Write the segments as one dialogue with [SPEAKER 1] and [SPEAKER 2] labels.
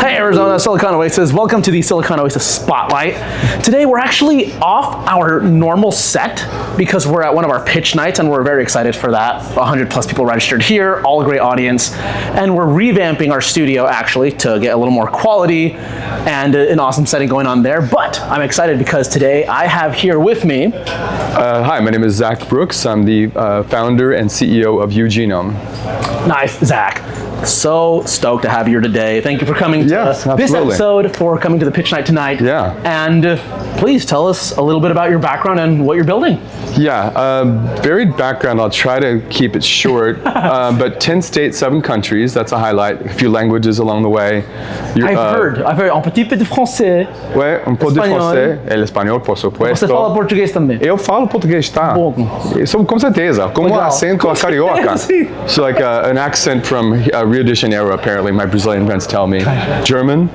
[SPEAKER 1] Hey Arizona, Silicon Oasis. Welcome to the Silicon Oasis Spotlight. Today we're actually off our normal set because we're at one of our pitch nights and we're very excited for that. 100 plus people registered here, all a great audience. And we're revamping our studio actually to get a little more quality and an awesome setting going on there. But I'm excited because today I have here with me.
[SPEAKER 2] Hi, my name is Zach Brooks. I'm the founder and CEO of UGenome.
[SPEAKER 1] Nice, Zach. So stoked to have you here today. Thank you for coming to this episode, for coming to the pitch night tonight.
[SPEAKER 2] Yeah.
[SPEAKER 1] And please tell us a little bit about your background and what you're building.
[SPEAKER 2] Yeah, varied background. I'll try to keep it short, but 10 states, 7 countries. That's a highlight. A few languages along the way.
[SPEAKER 1] I've heard un petit peu de français.
[SPEAKER 2] Ouais, um pouco de français. E l'espanhol, por supuesto.
[SPEAKER 1] Você fala português também?
[SPEAKER 2] Eu falo português, tá?
[SPEAKER 1] Bom.
[SPEAKER 2] Com certeza. Com um acento carioca.
[SPEAKER 1] Sim.
[SPEAKER 2] So like an accent from Rio de Janeiro, apparently, my Brazilian friends tell me. German.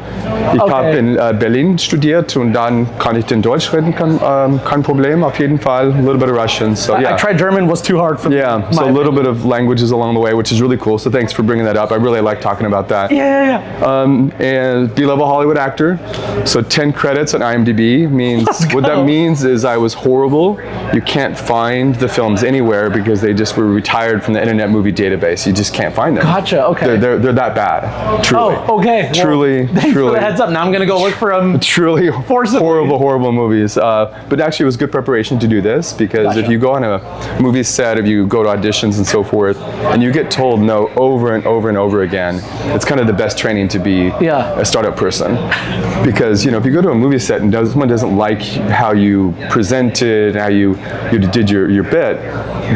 [SPEAKER 2] Ich habe in Berlin studiert und dann kann ich in Deutsch reden, kein Problem, auf jeden Fall. A little bit of Russian, so yeah.
[SPEAKER 1] I tried German, was too hard for me.
[SPEAKER 2] Yeah, so a little bit of languages along the way, which is really cool. So thanks for bringing that up. I really like talking about that.
[SPEAKER 1] Yeah.
[SPEAKER 2] And B-level Hollywood actor. So 10 credits on IMDb means, what that means is I was horrible. You can't find the films anywhere because they just were retired from the Internet Movie Database. You just can't find them.
[SPEAKER 1] Gotcha, okay.
[SPEAKER 2] They're that bad, truly.
[SPEAKER 1] Oh, okay.
[SPEAKER 2] Truly,
[SPEAKER 1] thanks for the heads up. Now I'm gonna go look for them.
[SPEAKER 2] Truly horrible movies. But actually it was good preparation to do this because if you go on a movie set, if you go to auditions and so forth, and you get told no over and over and over again, it's kind of the best training to be a startup person. Because if you go to a movie set and someone doesn't like how you presented, how you did your bit,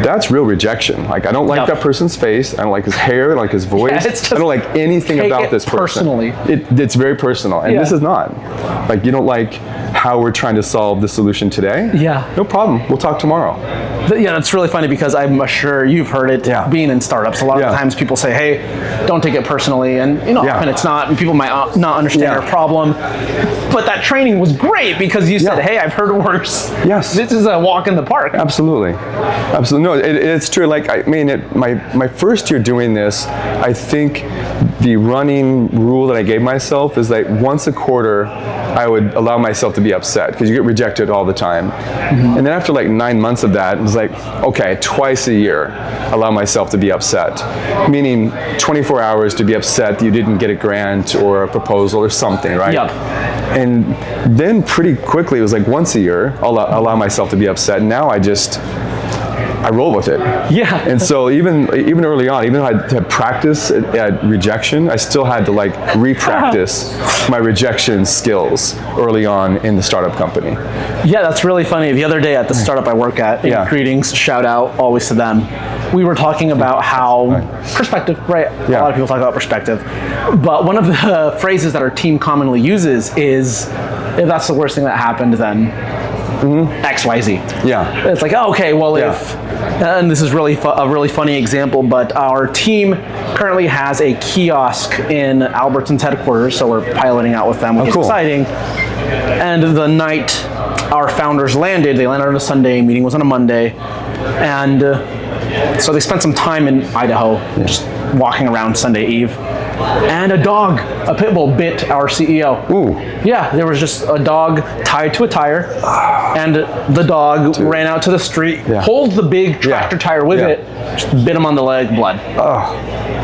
[SPEAKER 2] that's real rejection. Like, I don't like that person's face, I don't like his hair, I don't like his voice, I don't like anything about this person.
[SPEAKER 1] Personally.
[SPEAKER 2] It's very personal, and this is not. Like, you don't like how we're trying to solve the solution today?
[SPEAKER 1] Yeah.
[SPEAKER 2] No problem, we'll talk tomorrow.
[SPEAKER 1] Yeah, it's really funny because I'm sure you've heard it being in startups. A lot of times people say, hey, don't take it personally, and often it's not, and people might not understand your problem. But that training was great because you said, hey, I've heard worse.
[SPEAKER 2] Yes.
[SPEAKER 1] This is a walk in the park.
[SPEAKER 2] Absolutely. No, it's true. Like, I mean, my first year doing this, I think the running rule that I gave myself is like once a quarter, I would allow myself to be upset because you get rejected all the time. And then after like 9 months of that, it was like, okay, twice a year, allow myself to be upset. Meaning 24 hours to be upset that you didn't get a grant or a proposal or something, right?
[SPEAKER 1] Yep.
[SPEAKER 2] And then pretty quickly, it was like once a year, I'll allow myself to be upset. And now I roll with it. Yeah. And so even early on, even though I had practice at rejection, I still had to like re-practice my rejection skills early on in the startup company. Yeah,
[SPEAKER 1] that's really funny. The other day at the startup I work at, greetings, shout out always to them. We were talking about how perspective, right? A lot of people talk about perspective. But one of the phrases that our team commonly uses is, if that's the worst thing that happened, then XYZ.
[SPEAKER 2] Yeah.
[SPEAKER 1] It's like, oh, okay, well, if, and this is really a really funny example, but our team currently has a kiosk in Albertson's headquarters, so we're piloting out with them, which is exciting. And the night our founders landed, they landed on a Sunday, meeting was on a Monday, and so they spent some time in Idaho, just walking around Sunday Eve. And a pit bull bit our CEO.
[SPEAKER 2] Ooh.
[SPEAKER 1] Yeah, there was just a dog tied to a tire, and the dog ran out to the street, pulled the big tractor tire with it, just bit him on the leg, blood.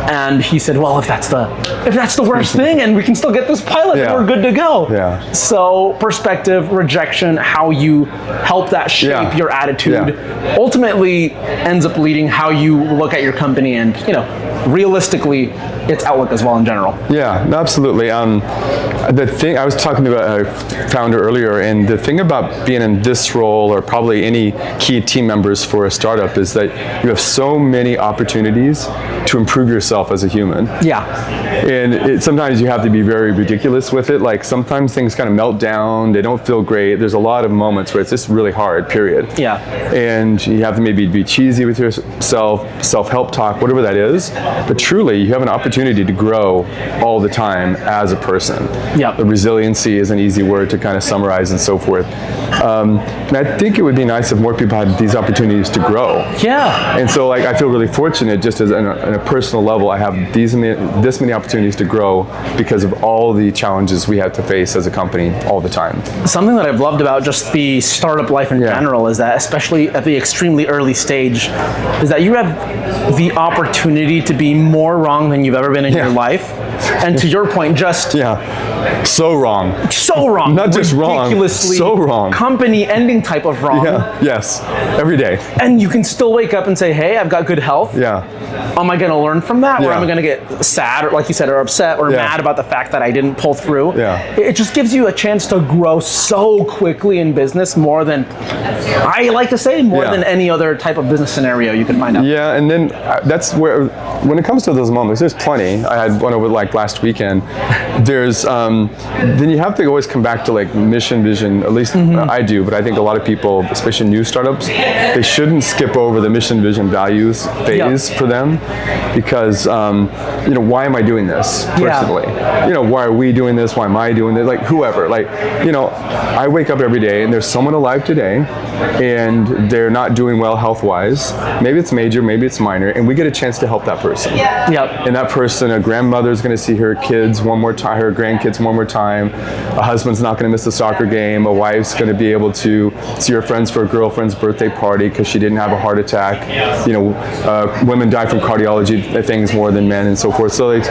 [SPEAKER 1] And he said, well, if that's the worst thing and we can still get this pilot, then we're good to go.
[SPEAKER 2] Yeah.
[SPEAKER 1] So perspective, rejection, how you help that shape your attitude, ultimately ends up leading how you look at your company and, realistically, its outlook as well in general.
[SPEAKER 2] Yeah, absolutely. The thing I was talking about a founder earlier, and the thing about being in this role, or probably any key team members for a startup, is that you have so many opportunities to improve yourself as a human.
[SPEAKER 1] Yeah.
[SPEAKER 2] And sometimes you have to be very ridiculous with it. Like sometimes things kind of melt down, they don't feel great. There's a lot of moments where it's just really hard, period.
[SPEAKER 1] Yeah.
[SPEAKER 2] And you have to maybe be cheesy with self-help talk, whatever that is. But truly, you have an opportunity to grow all the time as a person.
[SPEAKER 1] Yep.
[SPEAKER 2] The resiliency is an easy word to kind of summarize and so forth. And I think it would be nice if more people had these opportunities to grow.
[SPEAKER 1] Yeah.
[SPEAKER 2] And so, like, I feel really fortunate, just as on a personal level, I have this many opportunities to grow because of all the challenges we have to face as a company all the time.
[SPEAKER 1] Something that I've loved about just the startup life in general is that, especially at the extremely early stage, is that you have the opportunity to be more wrong than you've ever been in your life. And to your point, just
[SPEAKER 2] so wrong.
[SPEAKER 1] So wrong.
[SPEAKER 2] Not just wrong,
[SPEAKER 1] ridiculously
[SPEAKER 2] so wrong.
[SPEAKER 1] Company-ending type of wrong.
[SPEAKER 2] Yeah. Yes. Every day.
[SPEAKER 1] And you can still wake up and say, hey, I've got good health.
[SPEAKER 2] Yeah.
[SPEAKER 1] Am I going to learn from that? Or
[SPEAKER 2] Yeah.
[SPEAKER 1] am I going to get sad, or like you said, or upset, or mad about the fact that I didn't pull through?
[SPEAKER 2] Yeah.
[SPEAKER 1] It just gives you a chance to grow so quickly in business, more than, I like to say, more than any other type of business scenario you can find out.
[SPEAKER 2] Yeah, and then that's where, when it comes to those moments, there's plenty. I had one over like last weekend. There's, then you have to always come back to like mission, vision, at least I do, but I think a lot of people, especially new startups, they shouldn't skip over the mission, vision, values phase for them, because, you know, why am I doing this personally? You know, why are we doing this? Why am I doing this? Like, whoever, like, you know, I wake up every day and there's someone alive today and they're not doing well health-wise. Maybe it's major, maybe it's minor, and we get a chance to help that person. And that person, a grandmother's going to see her kids one more time, her grandkids one more time. A husband's not going to miss a soccer game. A wife's going to be able to see her friends for a girlfriend's birthday party because she didn't have a heart attack. You know, women die from cardiology things more than men and so forth. So like,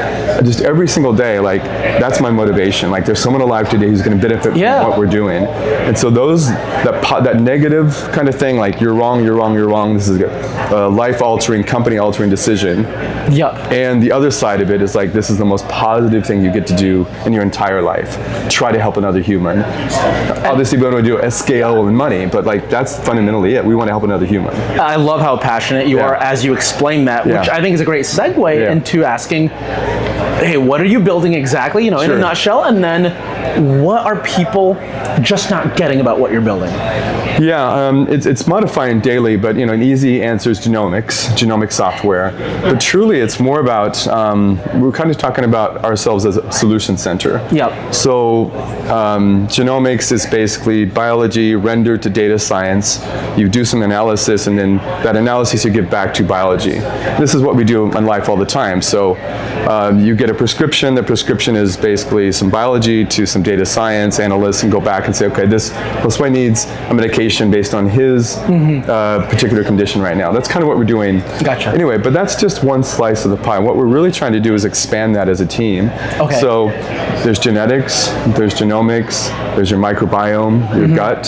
[SPEAKER 2] just every single day, like, that's my motivation. Like, there's someone alive today who's going to benefit from what we're doing. And so that negative kind of thing, like, you're wrong, this is a life-altering, company-altering decision. And the other side of it is like, this is the most positive thing you get to do in your entire life. Try to help another human. Obviously, we want to do it at scale and money, but like, that's fundamentally it. We want to help another human.
[SPEAKER 1] I love how passionate you are as you explain that, which I think is a great segue into asking, hey, what are you building exactly, you know, in a nutshell, and then what are people just not getting about what you're building?
[SPEAKER 2] It's modifying daily, but you know, an easy answer is genomic software. But truly, it's more about, we're kind of talking about ourselves as a solution center. So genomics is basically biology rendered to data science. You do some analysis, and then that analysis you give back to biology. This is what we do in life all the time. So you get a prescription. The prescription is basically some biology to some data science. Analysts can go back and say, okay, this boy needs a medication based on his particular condition right now. That's kind of what we're doing. Anyway, but that's just one slice of the pie. What we're really trying to do is expand that as a team. So there's genetics, there's genomics, there's your microbiome, your gut,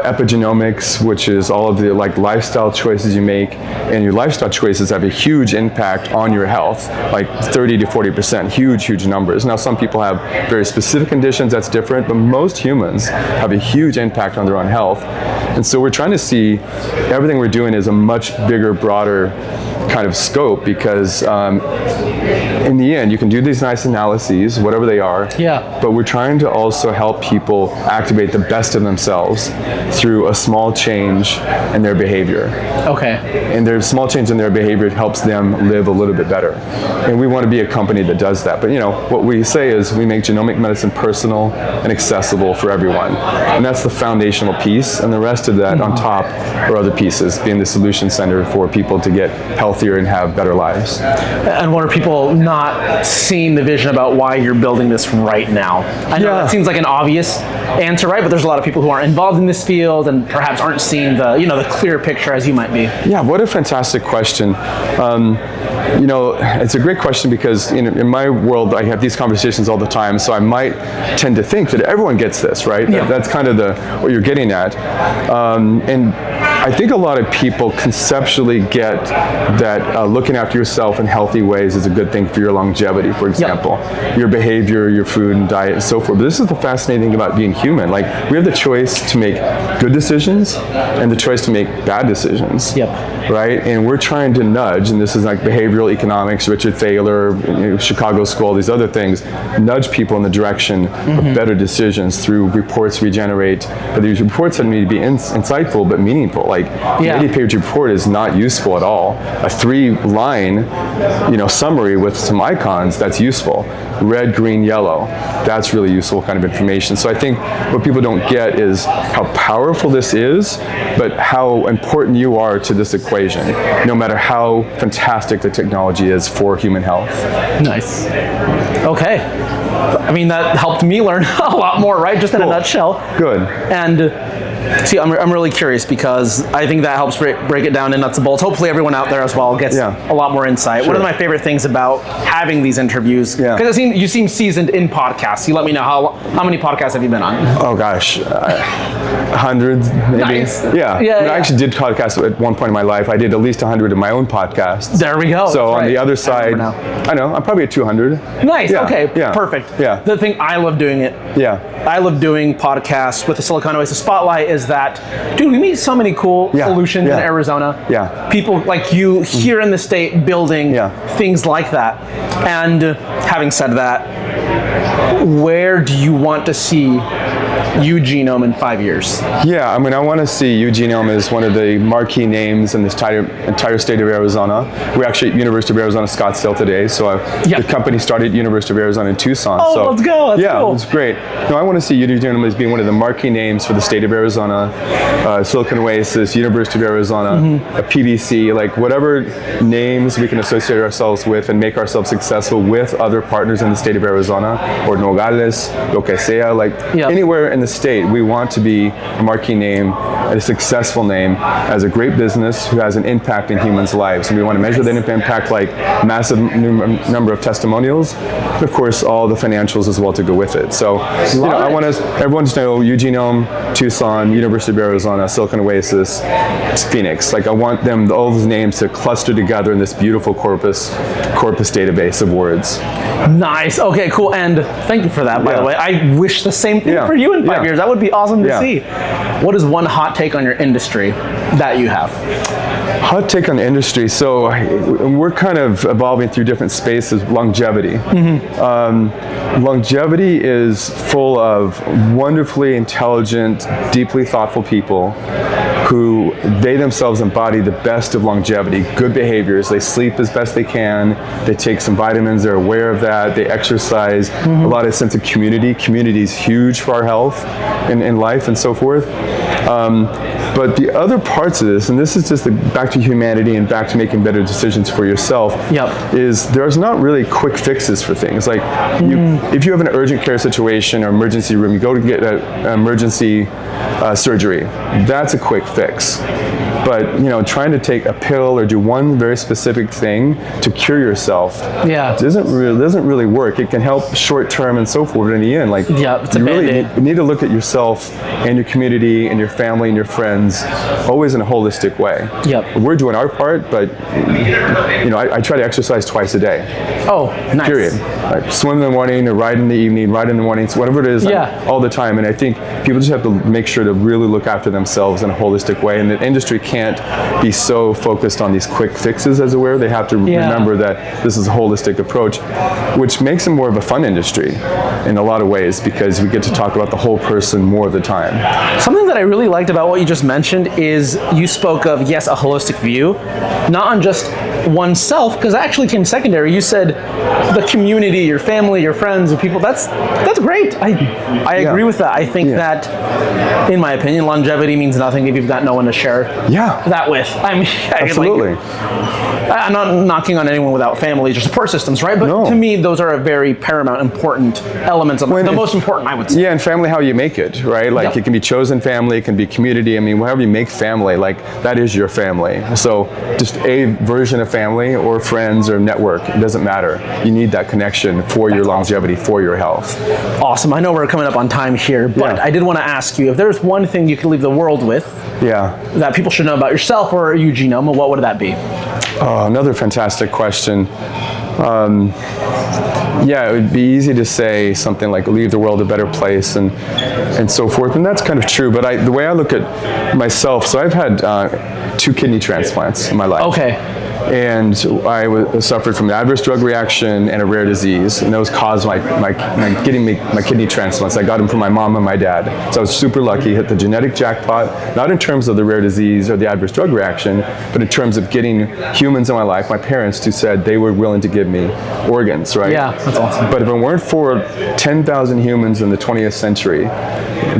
[SPEAKER 2] epigenomics, which is all of the like lifestyle choices you make, and your lifestyle choices have a huge impact on your health, like 30 to 40%, huge numbers. Now, some people have very specific conditions, that's different, but most humans have a huge impact on their own health. And so we're trying to see everything we're doing is a much bigger, broader kind of scope, because in the end, you can do these nice analyses, whatever they are, but we're trying to also help people activate the best of themselves through a small change in their behavior. And their small change in their behavior helps them live a little bit better. And we want to be a company that does that. But you know, what we say is we make genomic medicine personal and accessible for everyone. And that's the foundational piece. And the rest of that on top are other pieces, being the solution center for people to get healthier and have better lives.
[SPEAKER 1] And what are people not seeing the vision about why you're building this right now? I know that seems like an obvious answer, right? But there's a lot of people who aren't involved in this field and perhaps aren't seeing the, you know, the clear picture as you might be.
[SPEAKER 2] What a fantastic question. You know, it's a great question because in my world, I have these conversations all the time, so I might tend to think that everyone gets this, right? That's kind of what you're getting at. And I think a lot of people conceptually get that looking after yourself in healthy ways is a good thing for your longevity, for example, your behavior, your food and diet and so forth. But this is the fascinating thing about being human. Like, we have the choice to make good decisions and the choice to make bad decisions, right? And we're trying to nudge, and this is like behavioral economics, Richard Thaler, Chicago School, all these other things, nudge people in the direction of better decisions through reports we generate. But these reports need to be insightful but meaningful. Like an 80-page report is not useful at all. A 3-line, summary with some icons, that's useful. Red, green, yellow, that's really useful kind of information. So I think what people don't get is how powerful this is, but how important you are to this equation, no matter how fantastic the technology is for human health.
[SPEAKER 1] Nice. Okay. I mean, that helped me learn a lot more, right? Just in a nutshell.
[SPEAKER 2] Good.
[SPEAKER 1] And see, I'm really curious because I think that helps break it down in nuts and bolts. Hopefully everyone out there as well gets a lot more insight. Sure. One of my favorite things about having these interviews, because you seem seasoned in podcasts. You let me know how many podcasts have you been on?
[SPEAKER 2] Oh gosh, hundreds maybe.
[SPEAKER 1] Nice.
[SPEAKER 2] Yeah. I actually did podcasts at one point in my life. I did at least 100 of my own podcasts.
[SPEAKER 1] There we go.
[SPEAKER 2] So on the other side, I know, I'm probably at 200.
[SPEAKER 1] Nice. Yeah. Okay. Yeah. Perfect.
[SPEAKER 2] Yeah.
[SPEAKER 1] The thing I love doing it.
[SPEAKER 2] Yeah.
[SPEAKER 1] I love doing podcasts with the Silicon Oasis Spotlight is that, dude, we meet so many cool solutions in Arizona.
[SPEAKER 2] Yeah.
[SPEAKER 1] People like you here in the state building things like that. And having said that, where do you want to see UGenome in 5 years?
[SPEAKER 2] Yeah, I mean, I want to see UGenome as one of the marquee names in this entire state of Arizona. We're actually at University of Arizona Scottsdale today, so the company started at University of Arizona in Tucson.
[SPEAKER 1] Oh,
[SPEAKER 2] so,
[SPEAKER 1] let's go. That's cool.
[SPEAKER 2] It's great. No, I want to see UGenome as being one of the marquee names for the state of Arizona, Silicon Oasis, University of Arizona, a PBC, like whatever names we can associate ourselves with and make ourselves successful with other partners in the state of Arizona, or Nogales, lo que sea, like anywhere in the state, we want to be a marquee name, a successful name, as a great business who has an impact in humans' lives. And we want to measure that impact like massive number of testimonials, and of course all the financials as well to go with it. So I want everyone to know UGenome, Tucson, University of Arizona, Silicon Oasis, Phoenix. Like I want them, all those names to cluster together in this beautiful corpus database of words.
[SPEAKER 1] Nice. Okay, cool. And thank you for that, by the way. I wish the same thing for you in 5 years. That would be awesome to see. What is one hot take on your industry that you have?
[SPEAKER 2] Hot take on the industry. So we're kind of evolving through different spaces. Longevity. Longevity is full of wonderfully intelligent, deeply thoughtful people who they themselves embody the best of longevity, good behaviors. They sleep as best they can. They take some vitamins. They're aware of that. They exercise. A lot of sense of community. Community is huge for our health in life and so forth. But the other parts of this, and this is just back to humanity and back to making better decisions for yourself, is there's not really quick fixes for things. Like if you have an urgent care situation or emergency room, you go to get an emergency surgery. That's a quick fix. But trying to take a pill or do one very specific thing to cure yourself doesn't really work. It can help short term and so forth. In the end, like
[SPEAKER 1] it's
[SPEAKER 2] you really need to look at yourself and your community and your family and your friends always in a holistic way. We're doing our part, but I try to exercise twice a day.
[SPEAKER 1] Oh, nice.
[SPEAKER 2] Period. Like swim in the morning, or ride in the evening, ride in the morning, so whatever it is, all the time. And I think people just have to make sure to really look after themselves in a holistic way. And the industry can't be so focused on these quick fixes, as it were. They have to remember that this is a holistic approach, which makes it more of a fun industry in a lot of ways, because we get to talk about the whole person more of the time.
[SPEAKER 1] Something that I really liked about what you just mentioned is you spoke of, a holistic view, not on just oneself, because that actually came secondary. You said the community, your family, your friends, your people. That's great. I agree with that. I think that, in my opinion, longevity means nothing if you've got no one to share that with. I mean,
[SPEAKER 2] absolutely.
[SPEAKER 1] I'm not knocking on anyone without families or support systems, right? But to me, those are a very paramount, important elements of the most important, I would say.
[SPEAKER 2] Yeah, and family, how you make it, right? Like it can be chosen family, it can be community. I mean, however you make family, like that is your family. So just a version of family or friends or network, it doesn't matter. You need that connection for your longevity, for your health.
[SPEAKER 1] Awesome. I know we're coming up on time here, but I did want to ask you, if there's one thing you could leave the world with that people should know about yourself or UGenome, what would that be?
[SPEAKER 2] Oh, another fantastic question. It would be easy to say something like leave the world a better place and so forth, and that's kind of true, but the way I look at myself, so I've had 2 kidney transplants in my life.
[SPEAKER 1] Okay.
[SPEAKER 2] and I suffered from an adverse drug reaction and a rare disease, and those caused my kidney transplants. I got them from my mom and my dad, so I was super lucky, hit the genetic jackpot, not in terms of the rare disease or the adverse drug reaction, but in terms of getting humans in my life, my parents, who said they were willing to give me organs, right?
[SPEAKER 1] Yeah, that's awesome.
[SPEAKER 2] But if it weren't for 10,000 humans in the 20th century,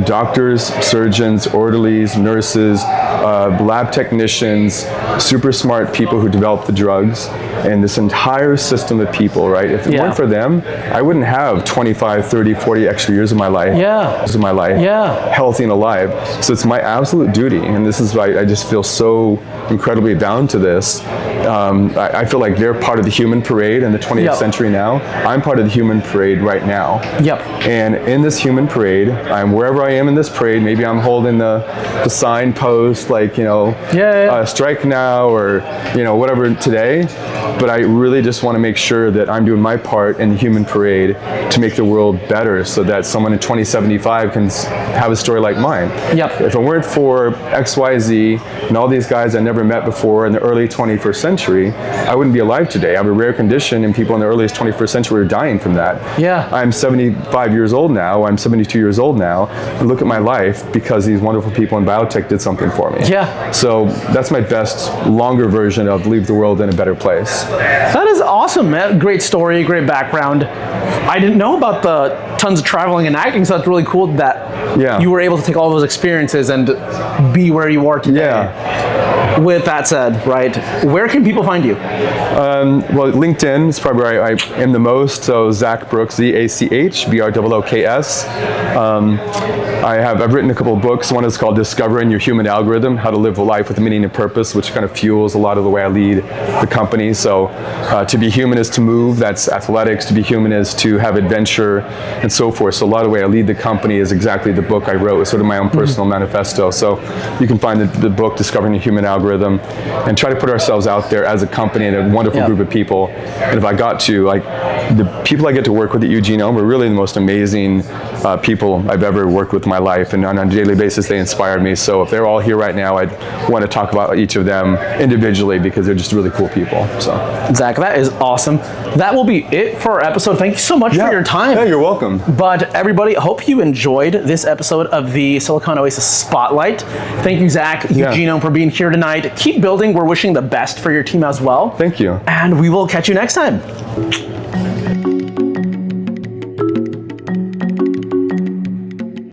[SPEAKER 2] doctors, surgeons, orderlies, nurses, lab technicians, super smart people who developed the drugs, and this entire system of people, right? If it weren't for them, I wouldn't have 25, 30, 40 extra years of my life, healthy and alive. So it's my absolute duty, and this is why I just feel so incredibly bound to this. I feel like they're part of the human parade in the 20th century now. I'm part of the human parade right now. And in this human parade, I'm wherever I am in this parade. Maybe I'm holding the signpost, like, strike now, or whatever today. But I really just want to make sure that I'm doing my part in the human parade to make the world better, so that someone in 2075 can have a story like mine. If it weren't for XYZ and all these guys I never met before in the early 21st century, I wouldn't be alive today. I have a rare condition, and people in the earliest 21st century are dying from that. I'm 75 years old now. I'm 72 years old now. And look at my life because these wonderful people in biotech did something for me. So that's my best, longer version of leave the world in a better place.
[SPEAKER 1] That is awesome, man. Great story, great background. I didn't know about the tons of traveling and acting, so it's really cool that you were able to take all those experiences and be where you are today. With that said, right, where can people find you?
[SPEAKER 2] Well, LinkedIn is probably where I am the most. So Zach Brooks, ZACHBROOKS. I've written a couple of books. One is called Discovering Your Human Algorithm: How to Live a Life with Meaning and Purpose, which kind of fuels a lot of the way I lead the company. So to be human is to move. That's athletics. To be human is to have adventure, and so forth. So a lot of the way I lead the company is exactly the book I wrote. It's sort of my own personal manifesto. So you can find the book Discovering Your Human Algorithm, and try to put ourselves out there as a company and a wonderful group of people. And if I got to, like, the people I get to work with at UGenome are really the most amazing people I've ever worked with in my life, and on a daily basis they inspired me. So if they're all here right now, I'd want to talk about each of them individually because they're just really cool people. So
[SPEAKER 1] Zach, that is awesome. That will be it for our episode. Thank you so much for your time.
[SPEAKER 2] Yeah, you're welcome.
[SPEAKER 1] But everybody, I hope you enjoyed this episode of the Silicon Oasis Spotlight. Thank you, Zach, Eugenome, for being here tonight. Keep building. We're wishing the best for your team as well.
[SPEAKER 2] Thank you.
[SPEAKER 1] And we will catch you next time.